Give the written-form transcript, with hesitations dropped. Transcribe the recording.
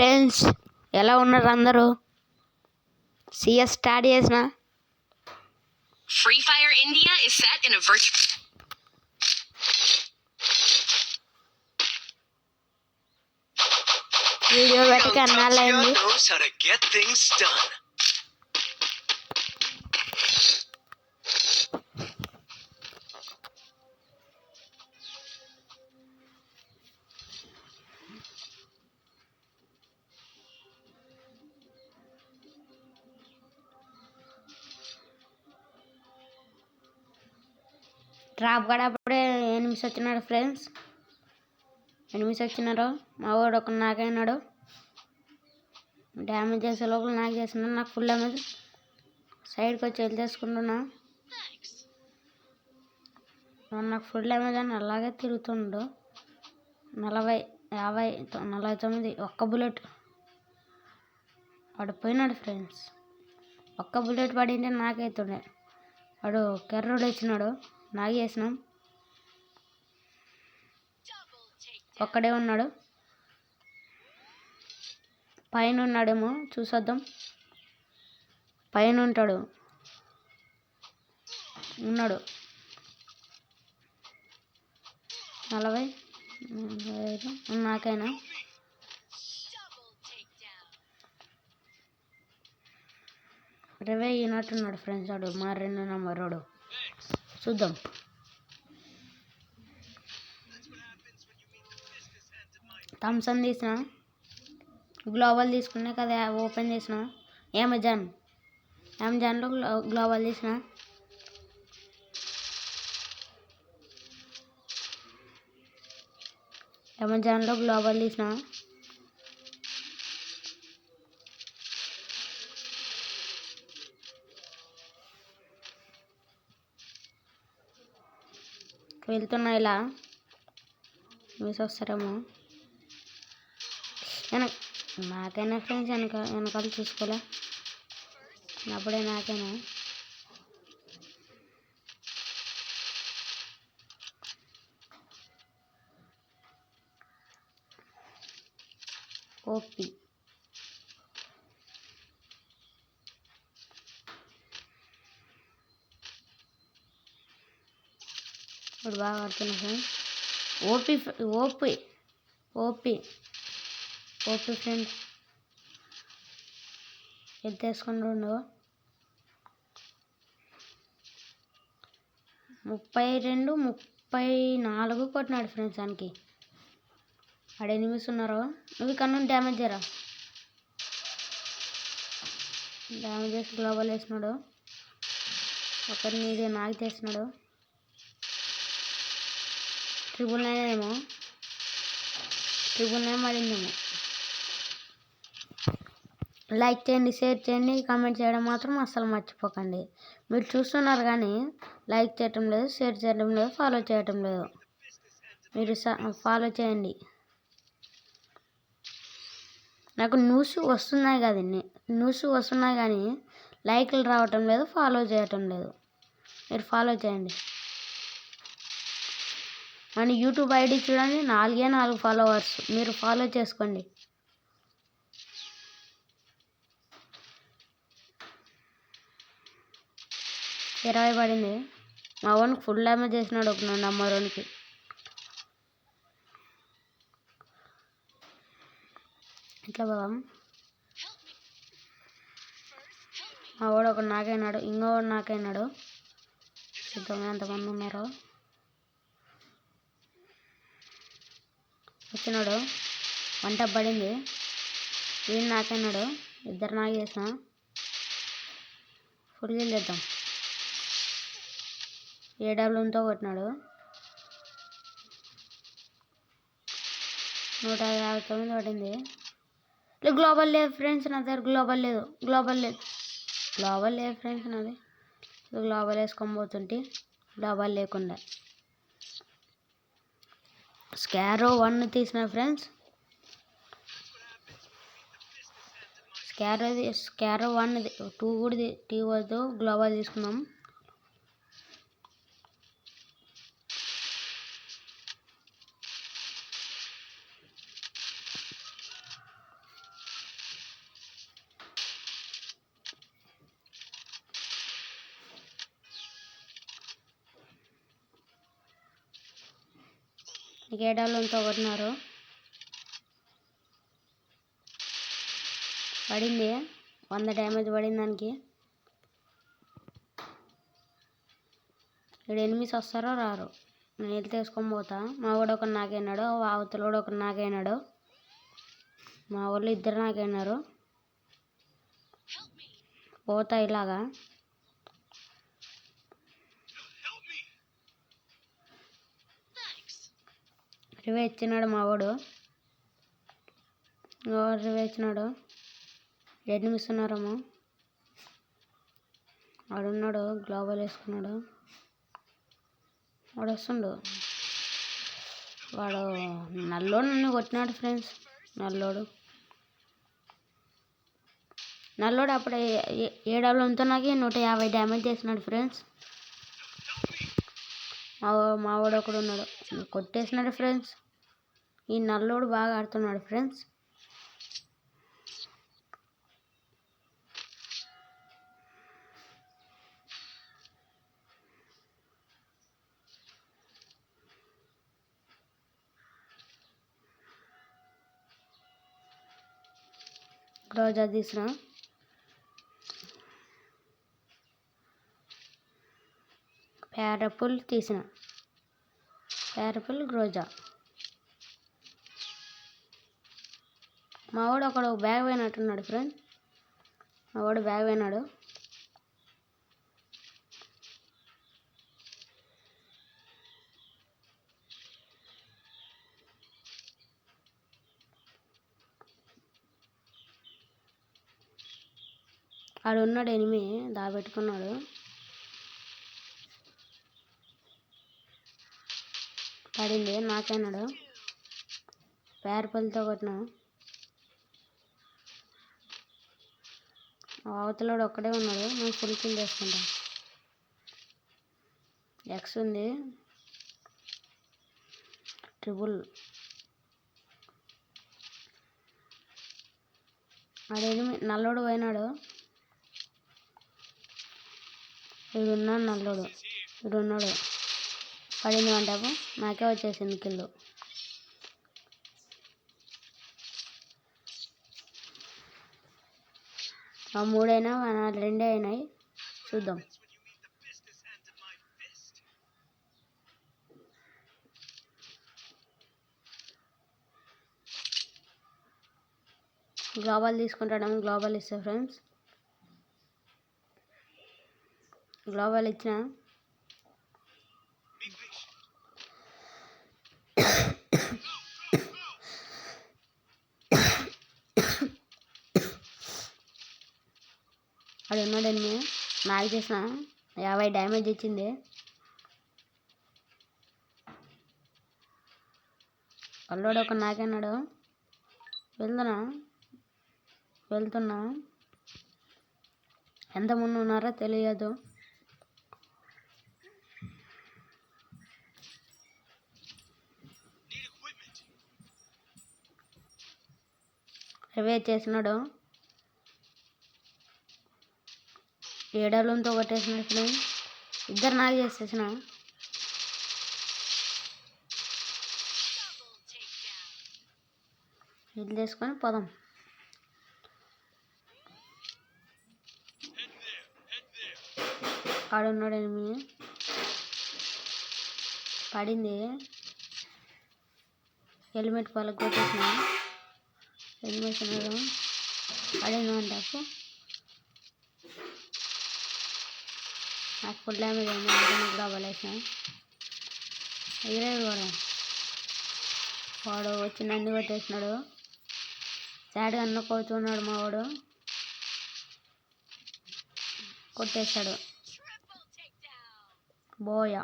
Friends, ఎలా ఉన్నారు అందరూ? సిఎస్ స్టార్ట్ చేసిన Free Fire India is set in a virtual. Video పెట్టక అన్నాళ్ళైంది. knows how to get things done. Drop కూడా అప్పుడే ఎనిమిస్ వచ్చినాడు ఫ్రెండ్స్. ఎనిమిస్ వచ్చినారు. మా వాడు ఒక నాకైనాడు. డ్యామేజ్ చేసే లోపల నాకు చేస్తున్నాడు. నాకు ఫుల్ డ్యామేజ్. సైడ్కి వచ్చి వెళ్ళి చేసుకుంటున్నా. నాకు ఫుల్ డ్యామేజ్ అని అలాగే తిరుగుతుండు. 40, 50, 49 ఒక్క బుల్లెట్ వాడు పోయినాడు ఫ్రెండ్స్. ఒక్క బుల్లెట్ పడింటే నాకైతుండే. వాడు కెర్రోడు వచ్చినాడు. నాకు చేసినాం. ఒక్కడే ఉన్నాడు. పైన ఉన్నాడేమో చూసొద్దాం. పైన ఉంటాడు. ఉన్నాడు 40, 45 నాకైనా. రివే అయినట్టున్నాడు ఫ్రెండ్స్. వాడు మా 2 నెంబర్ వాడు. చూద్దాం. థమ్సన్ తీసిన, గ్లోబల్ తీసుకున్నా కదా, ఓపెన్ చేసిన. అమెజాన్లో గ్లోబల్ తీసిన. అమెజాన్లో గ్లోబల్ తీసిన. వెళ్తున్నా ఇలా. మిస్ వస్తారేమో. నాకైనా ఫ్రెండ్స్ వెనకాల చూసుకోలే. అప్పుడే నాకైనా. ఓపి ఇప్పుడు బాగా ఆడుతున్నా friends. OP OP OP OP friends. ఎంత వేసుకుంటుండో. 32, 34 కొట్టినాడు ఫ్రెండ్స్. దానికి ఆడ ఎనిమిస్ ఉన్నారు. నువ్వు కన్నా డ్యామేజ్ చేయరా. డ్యామేజ్ చేసి గ్లోబల్ వేసినాడు. ఒకరిని ఇది నాకు చేసినాడు. 999 ఏమో. 999 పడిందేమో. లైక్ చేయండి, షేర్ చేయండి, కామెంట్ చేయడం మాత్రం అస్సలు మర్చిపోకండి. మీరు చూస్తున్నారు కానీ లైక్ చేయటం లేదు, షేర్ చేయడం లేదు, ఫాలో చేయటం లేదు. మీరు ఫాలో చేయండి. నాకు న్యూస్ వస్తున్నాయి కదండి, న్యూస్ వస్తున్నాయి కానీ లైక్లు రావటం లేదు, ఫాలో చేయటం లేదు. మీరు ఫాలో చేయండి. మన యూట్యూబ్ ఐడి చూడండి, 4 ఫాలోవర్స్. మీరు ఫాలో చేసుకోండి. ఇరవై పడింది. మా వానికి ఫుల్ డ్యామేజ్ చేసినాడు ఒక నెంబర్ 1కి. ఇట్లా పోదాం. మా వాడు ఒక నాకైనాడు. ఇంకోవాడు నాకైనాడు. చూద్దాం ఎంతమంది ఉన్నారో. వచ్చినాడు. 1 టప్ పడింది. వీడు నాకైనాడు. 2 నాకు చేసిన. ఫుల్ గిల్ చేద్దాం. ఏడబ్ల్యూతో కొట్టినాడు. 159 పడింది. గ్లోబల్ లేదు ఫ్రెండ్స్ నా దగ్గర. గ్లోబల్ లేదు ఫ్రెండ్స్ నాది. గ్లోబల్ వేసుకొని పోతుంటే గ్లోబల్ లేకుండా. స్కారో 1 తీసిన ఫ్రెండ్స్. స్కారో 1 2 కూడా తీవద్దు. గ్లోబల్ తీసుకున్నాం. ఇక ఏడాళ్ళంతా కొట్టినారు. పడింది 100 డ్యామేజ్ పడింది దానికి. ఇక్కడ ఎనిమిస్ వస్తారో రారు. నేను వెళ్తే వేసుకొని పోతా. మా వాడు ఒకరు నాకైనాడు, అవతల వాడు ఒకరు నాకైనాడు. మా వాళ్ళు ఇద్దరు నాకైనారు. పోతా ఇలాగా. రివే ఇచ్చినాడు మా వాడు. రివే ఇచ్చినాడు. ఎనిమిస్ ఉన్నారేమో. వాడున్నాడు, గ్లోబల్ వేసుకున్నాడు. వాడు వస్తుండు. వాడు నల్లోడు నన్ను కొట్టినాడు ఫ్రెండ్స్. నల్లోడు అప్పుడే 7 నాకు 150 డ్యామేజ్ చేసినాడు ఫ్రెండ్స్. మా వాడు ఒకడు ఉన్నాడు, కొట్టేసినాడు ఫ్రెండ్స్. ఈ నల్లోడు బాగా ఆడుతున్నాడు ఫ్రెండ్స్. రోజా తీసిన ప్యారపుల్ తీసిన ప్యారపుల్ రోజా. మా వాడు ఒకడు బ్యాగ్ పోయినట్టున్నాడు ఫ్రెండ్. మా వాడు బ్యాగ్ పోయినాడు. ఆడు ఉన్నాడు, ఎనిమి దాబెట్టుకున్నాడు. పడింది, నాకైనాడు. పేరపల్లితో కొట్టిన. అవతలోడు ఒక్కడే ఉన్నాడు. నేను ఫుల్ కిల్ చేసుకుంటా. ఎక్స్ ఉంది, ట్రిపుల్. ఆడేమి నల్లోడు పోయినాడు. వీడున్నాడు నల్లోడు. వీడున్నాడు. పడింది అంటాపు. నాకే వచ్చేసింది కిల్లు. ఆ 3 అయినా 2 అయినాయి. చూద్దాం. గ్లోబల్ తీసుకుంటాడని గ్లోబల్ ఇస్తా ఫ్రెండ్స్. గ్లోబల్ ఇచ్చిన. అది ఉన్నాడని నాకు చేసిన 50 డ్యామేజ్ ఇచ్చింది. అల్లోడు ఒక నాకన్నాడు. వెళ్తున్నా. ఎంతమంది ఉన్నారో తెలియదు. రివే చేసినాడు. 7 కొట్టేసినాడు ఫ్రెండ్. ఇద్దరు నాకు చేసేసిన. ఇది తీసుకొని పోదాం. ఆడున్నాడు ఎనిమిది. పడింది. హెల్మెట్ పళ్ళకి కొట్టేసిన. హెల్మెట్ పడింది అంటాపు. నాకు ఫుల్ డ్యామేజ్ అయింది. అందుకని కూడా అవ్వలేసిన. ఎగిరేది కూడా. వాడు వచ్చి నన్ను కొట్టేసినాడు. సాడ్గా అన్న కొడుతున్నాడు మా వాడు. కొట్టేశాడు. బోయా.